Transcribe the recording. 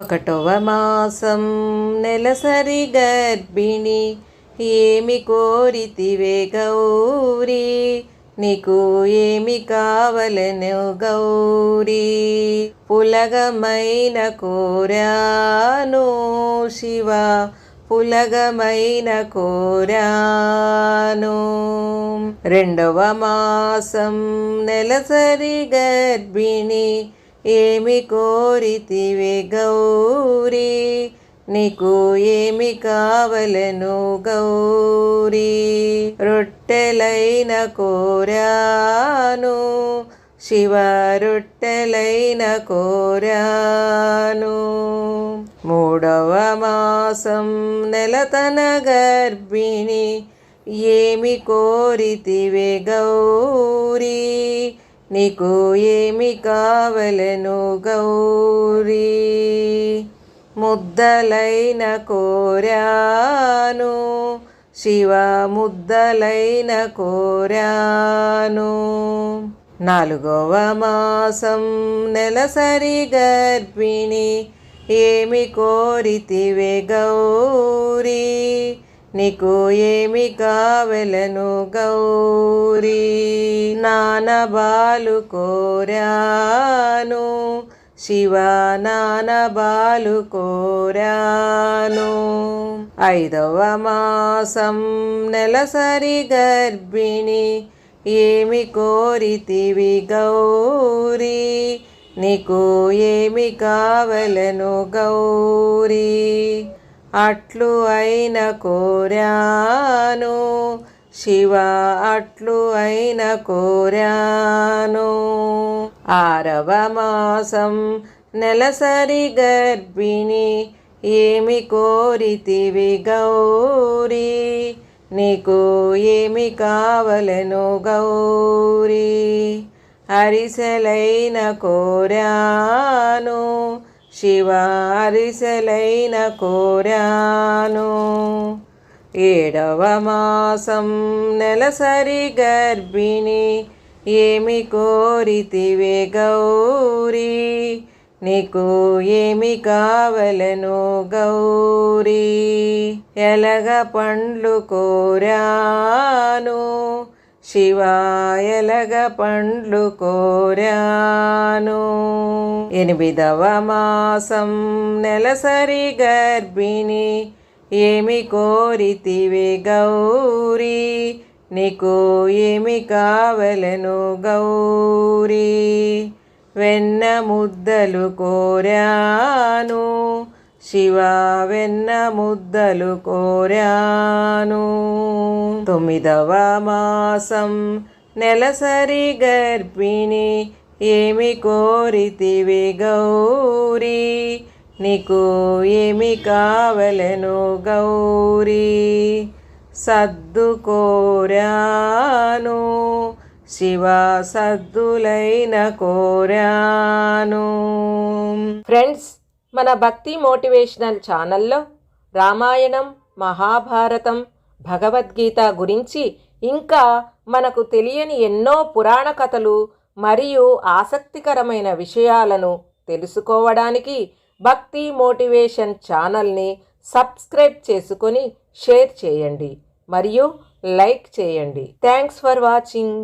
ఒకటవ మాసం నెలసరి గర్భిణి ఏమి కోరితివే గౌరీ, నీకు ఏమి కావలెను గౌరీ. పులగమైన కోరాను శివ, పులగమైన కోరాను. రెండవ మాసం నెలసరి గర్భిణి ఏమి కోరితివే గౌరీ, నీకు ఏమి కావలెను గౌరీ. రొట్టెలైన కోరాను శివ, రొట్టెలైన కోరాను. మూడవ మాసం నెలతన గర్భిణి ఏమి కోరితివే గౌరీ, నీకు ఏమి కావలెను గౌరీ. ముద్దలైన కోరాను శివ, ముద్దలైన కోరాను. నాలుగవ మాసం నెలసరి గర్భిణి ఏమి కోరితివే గౌరీ, నీకు ఏమి కావలెను గౌరీ. నానబాలు కోరాను శివ, నానబాలు కోరాను. ఐదవ మాసం నెలసరి గర్భిణి ఏమి కోరితివి గౌరీ, నీకు ఏమి కావలెను గౌరీ. అట్లు అయిన కోరాను శివ, అట్లు అయిన కోరాను. ఆరవ మాసం నెలసరి గర్భిణి ఏమి కోరితివి గౌరీ, నీకు ఏమి కావలెను గౌరీ. అరిసెలైన కోరాను శివ, అరిసెలైన కోరాను. ఏడవ మాసం నెలసరి గర్భిణి ఏమి కోరితివే గౌరీ, నీకు ఏమి కావలెను గౌరీ. ఎలగ పండ్లు కోరాను శివ, ఎలగ పండ్లు కోరాను. ఎనిమిదవ మాసం నెలసరి గర్భిణి ఏమి కోరితివే గౌరీ, నీకు ఏమి కావలెను గౌరీ. వెన్న ముద్దలు కోరాను శివ, వెన్న ముద్దలు కోరాను. తొమ్మిదవ మాసం నెలసరి గర్భిణి ఏమి కోరితివి గౌరీ, నీకు ఏమి కావలెను గౌరీ. సద్దు కోరాను శివ, సద్దులైన కోరాను. ఫ్రెండ్స్, మన భక్తి మోటివేషనల్ ఛానల్లో రామాయణం, మహాభారతం, భగవద్గీత గురించి ఇంకా మనకు తెలియని ఎన్నో పురాణ కథలు మరియు ఆసక్తికరమైన విషయాలను తెలుసుకోవడానికి భక్తి మోటివేషన్ ఛానల్ని సబ్స్క్రైబ్ చేసుకొని షేర్ చేయండి మరియు లైక్ చేయండి. Thanks for watching.